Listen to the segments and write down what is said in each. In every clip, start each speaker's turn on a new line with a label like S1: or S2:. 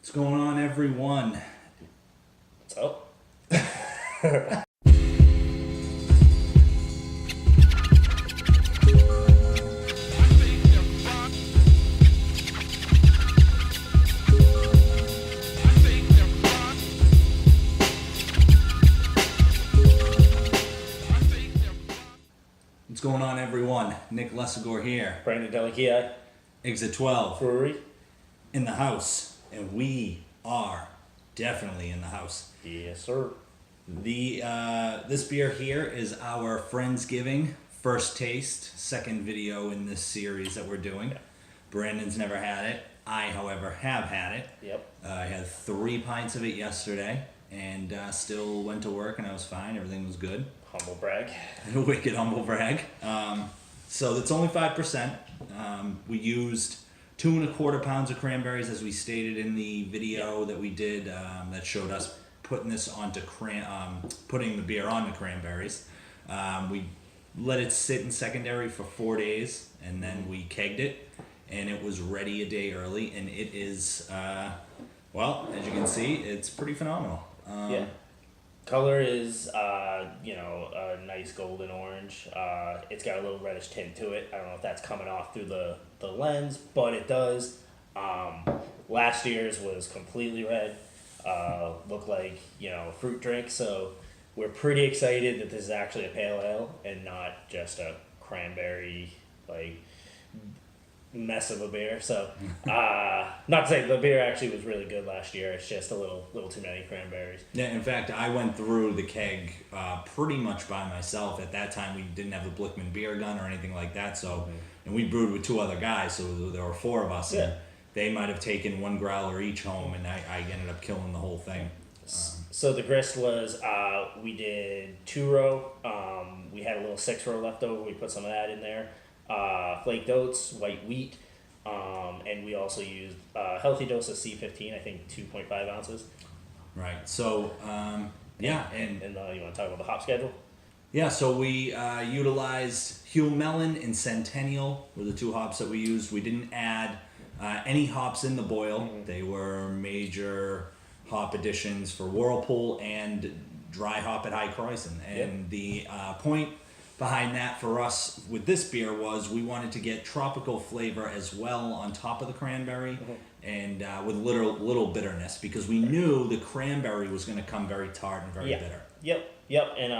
S1: What's going on, everyone?
S2: What's up?
S1: What's going on, everyone? Nick Lessigore here.
S2: Brandon Delakia,
S1: Exit 12
S2: Brewery.
S1: in the house, and we are definitely in the house.
S2: Yes, sir.
S1: This beer here is our Friendsgiving first taste, second video in this series that we're doing.
S2: Yeah.
S1: Brandon's never had it. I, however, have had it.
S2: Yep.
S1: I had 3 pints of it yesterday, and still went to work, and I was fine. Everything was good.
S2: Humble brag.
S1: Wicked humble brag. So it's only 5%. We used 2¼ pounds of cranberries, as we stated in the video that we did that showed us putting this onto putting the beer on the cranberries. We let it sit in secondary for 4 days, and then we kegged it, and it was ready a day early, and it is well, as you can see, it's pretty phenomenal.
S2: Yeah. Color is, a nice golden orange. It's got a little reddish tint to it. I don't know if that's coming off through the lens, but it does. Last year's was completely red. Looked like, fruit drink. So we're pretty excited that this is actually a pale ale and not just a cranberry, mess of a beer. So, not to say the beer actually was really good last year. It's just a little too many cranberries.
S1: Yeah, in fact, I went through the keg pretty much by myself. At that time, we didn't have the Blickman beer gun or anything like that. So, and we brewed with 2 other guys, so there were 4 of us.
S2: Yeah.
S1: And they might have taken 1 growler each home, and I ended up killing the whole thing.
S2: So the grist was, we did 2-row. We had a little 6-row left over. We put some of that in there. Flaked oats, white wheat, and we also used a healthy dose of C15, I think 2.5 ounces.
S1: Right. So, yeah.
S2: And you want to talk about the hop schedule?
S1: Yeah, so we utilized Huell Melon and Centennial were the 2 hops that we used. We didn't add any hops in the boil. Mm-hmm. They were major hop additions for Whirlpool and dry hop at High Croissant. And the point behind that for us with this beer was we wanted to get tropical flavor as well on top of the cranberry, and with little bitterness, because we knew the cranberry was going to come very tart and very bitter.
S2: Yep. And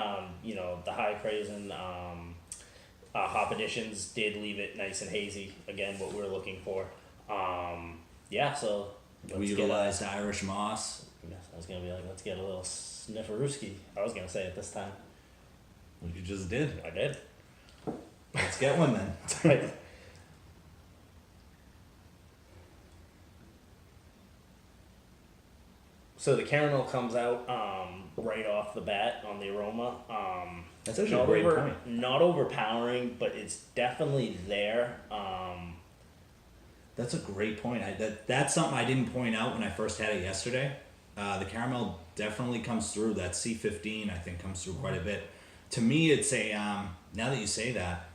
S2: the High Croissant hop additions did leave it nice and hazy. Again, what we were looking for. So
S1: we utilized Irish moss.
S2: I was gonna be like, let's get a little snifferooski. I was gonna say it this time.
S1: Well, you just did.
S2: I did.
S1: Let's get one then.
S2: Right. So the caramel comes out right off the bat on the aroma.
S1: That's actually a great point.
S2: Not overpowering, but it's definitely there.
S1: That's a great point. That's something I didn't point out when I first had it yesterday. The caramel definitely comes through. That C15, I think, comes through quite a bit. To me, it's now that you say that,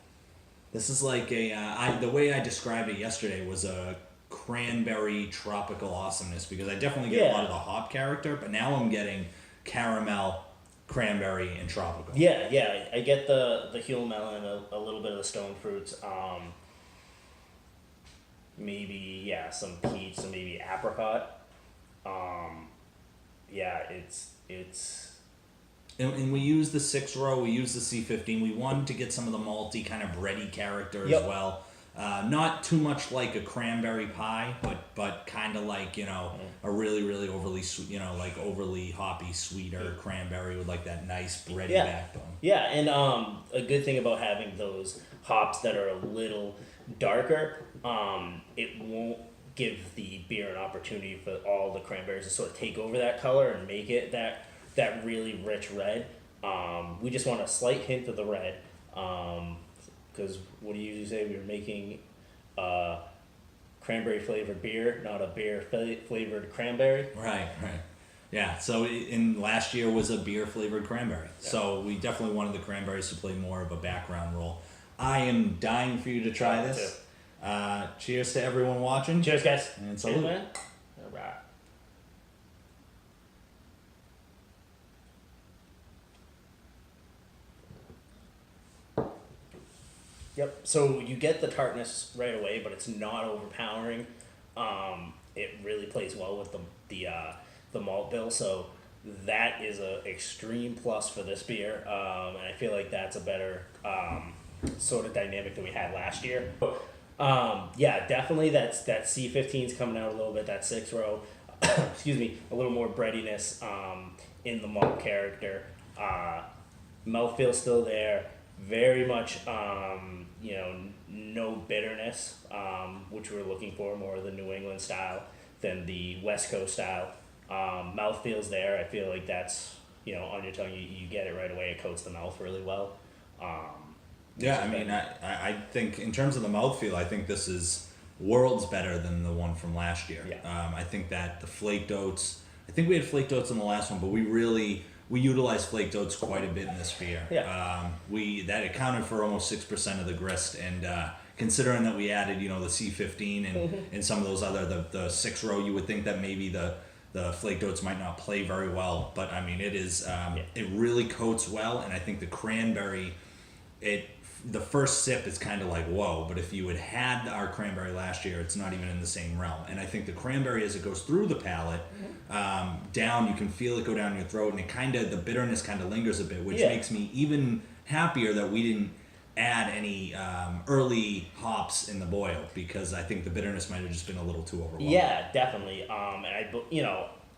S1: this is like the way I described it yesterday was a cranberry tropical awesomeness, because I definitely get a lot of the hop character, but now I'm getting caramel, cranberry, and tropical.
S2: Yeah, I get the Huell Melon, a little bit of the stone fruits, maybe, some peach, some maybe apricot. It's...
S1: And we use the 6-row, we use the C15. We wanted to get some of the malty kind of bready character as well. Not too much like a cranberry pie, but kind of like, a really, really overly sweet, like overly hoppy, sweeter cranberry with like that nice bready backbone.
S2: Yeah, and a good thing about having those hops that are a little darker, it won't give the beer an opportunity for all the cranberries to sort of take over that color and make it that really rich red. We just want a slight hint of the red, because what do you usually say? We were making cranberry flavored beer, not a beer flavored cranberry.
S1: Right. Yeah, so in last year was a beer flavored cranberry. Yeah. So we definitely wanted the cranberries to play more of a background role. I am dying for you to try this. Cheers to everyone watching.
S2: Cheers, guys.
S1: And salute.
S2: Cheers, man. All right. Yep. So you get the tartness right away, but it's not overpowering. It really plays well with the malt bill. So that is a extreme plus for this beer, and I feel like that's a better sort of dynamic than we had last year. Yeah, definitely that C15 is coming out a little bit. That 6 row, excuse me, a little more breadiness in the malt character. Mouthfeel still there. Very much, no bitterness, which we're looking for, more of the New England style than the West Coast style. Mouthfeel's there. I feel like that's, on your tongue, you get it right away. It coats the mouth really well.
S1: Yeah, I mean, I think in terms of the mouthfeel, I think this is worlds better than the one from last year.
S2: Yeah.
S1: I think that the flaked oats, I think we had flaked oats in the last one, but we utilized flaked oats quite a bit in this beer.
S2: Yeah.
S1: That accounted for almost 6% of the grist, and considering that we added, the C15 and some of those other the 6 row, you would think that maybe the flaked oats might not play very well, but I mean it is it really coats well, and I think the cranberry, the first sip is kind of like whoa, but if you had our cranberry last year, it's not even in the same realm. And I think the cranberry, as it goes through the palate, down, you can feel it go down your throat, and the bitterness kind of lingers a bit, which makes me even happier that we didn't add any early hops in the boil, because I think the bitterness might have just been a little too overwhelming.
S2: Yeah, definitely. And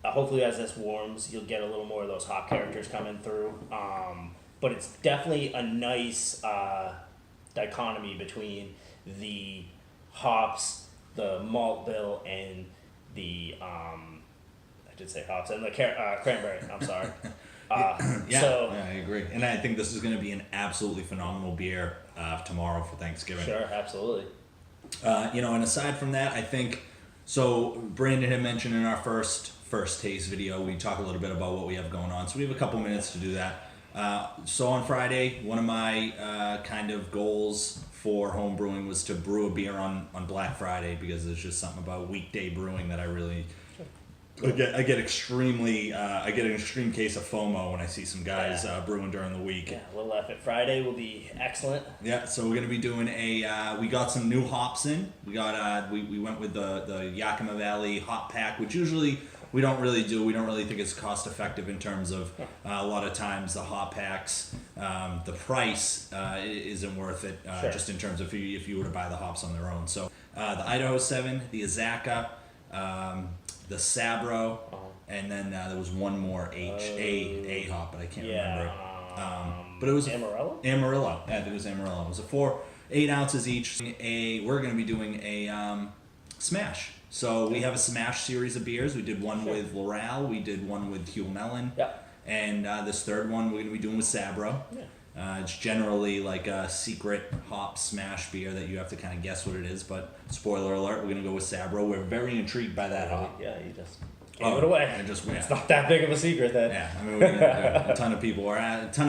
S2: hopefully as this warms, you'll get a little more of those hop characters coming through. But it's definitely a nice dichotomy between the hops, the malt bill, and the I did say hops, and the cranberry. I'm sorry.
S1: I agree, and I think this is going to be an absolutely phenomenal beer tomorrow for Thanksgiving.
S2: Sure, absolutely.
S1: And aside from that, I think so. Brandon had mentioned in our first taste video, we talk a little bit about what we have going on, so we have a couple minutes to do that. So on Friday, one of my kind of goals for home brewing was to brew a beer on Black Friday, because there's just something about weekday brewing that I really I get an extreme case of FOMO when I see some guys brewing during the week.
S2: Yeah, a little effort. Friday will be excellent.
S1: Yeah, so we're gonna be doing we got some new hops in. We got we went with the Yakima Valley hop pack, which usually we don't really do. We don't really think it's cost effective in terms of a lot of times the hop packs. The price isn't worth it just in terms of if you were to buy the hops on their own. So the Idaho 7, the Azaka, the Sabro, and then there was one more A hop, but I can't remember it. But it was
S2: Amarillo.
S1: Amarillo. Yeah, it was Amarillo. It was 8 ounces each. We're going to be doing a smash. So we have a smash series of beers. We did one with Laurel. We did one with Hugh Mellon.
S2: Yep.
S1: And this third one we're going to be doing with Sabro.
S2: Yeah.
S1: It's generally like a secret hop smash beer that you have to kind of guess what it is. But spoiler alert, we're going to go with Sabro. We're very intrigued by that hop.
S2: Yeah, you just gave it away. It's not that big of a secret then.
S1: Yeah, I mean, we're gonna do a ton of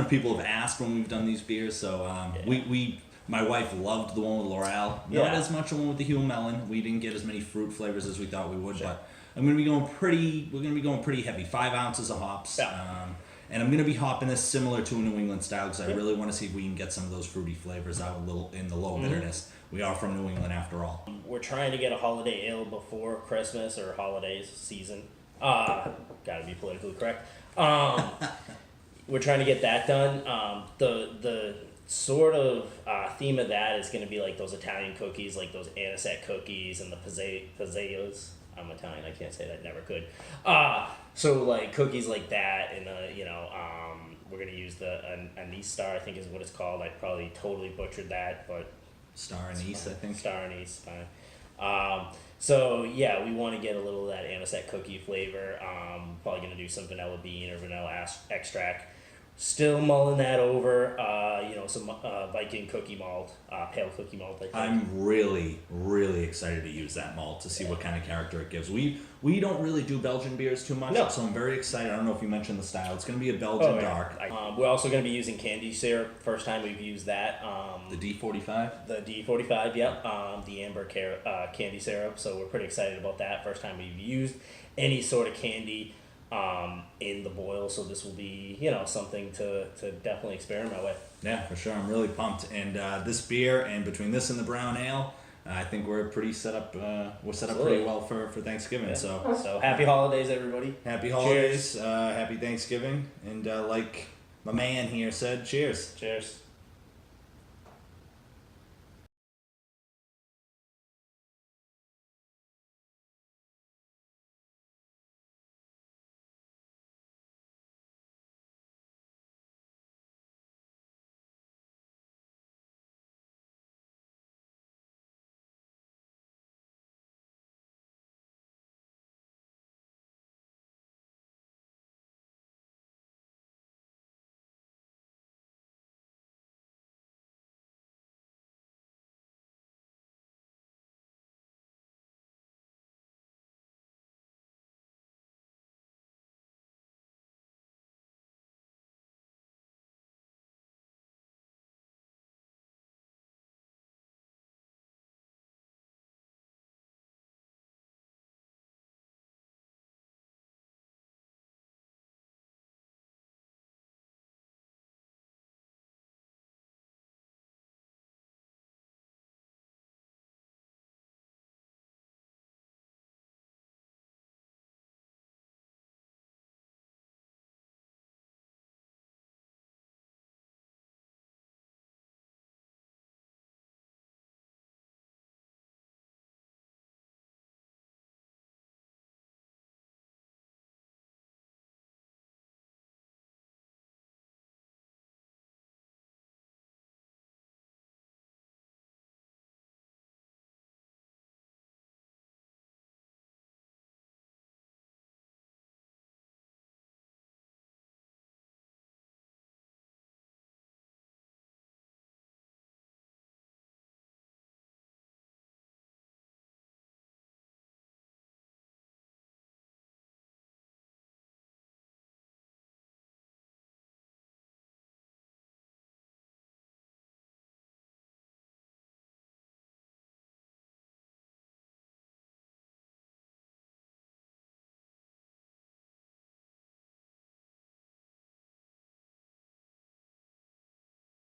S1: people have asked when we've done these beers. So my wife loved the one with Laurel. Not as much the one with the Hugh Mellon. We didn't get as many fruit flavors as we thought we would, but I'm gonna be going pretty heavy. 5 ounces of hops.
S2: Yeah.
S1: And I'm gonna be hopping this similar to a New England style, because I really want to see if we can get some of those fruity flavors out a little in the low bitterness. We are from New England after all.
S2: We're trying to get a holiday ale before Christmas or holidays season. Gotta be politically correct. We're trying to get that done. The sort of theme of that is going to be like those Italian cookies, like those anisette cookies and the pizzellas. I'm Italian, I can't say that, never could. So like cookies like that, and we're going to use the anise star, I think is what it's called. I probably totally butchered that, but
S1: Star anise, I think.
S2: Star anise, fine. So yeah, we want to get a little of that anisette cookie flavor. Probably going to do some vanilla bean or vanilla extract. Still mulling that over, some Viking cookie malt, pale cookie malt, I think.
S1: I'm really, really excited to use that malt to see what kind of character it gives. We don't really do Belgian beers too much, so I'm very excited. I don't know if you mentioned the style. It's going to be a Belgian dark.
S2: We're also going to be using candy syrup. First time we've used that.
S1: The D45?
S2: The D45, yep. The amber candy syrup. So we're pretty excited about that. First time we've used any sort of candy. in the boil. So this will be, something to definitely experiment with.
S1: Yeah, for sure. I'm really pumped. And this beer, and between this and the brown ale, I think we're pretty set up. We're set up pretty well for Thanksgiving.
S2: Yeah.
S1: So
S2: happy holidays, everybody.
S1: happy holidays. Happy Thanksgiving. And like my man here said, cheers.
S2: Cheers.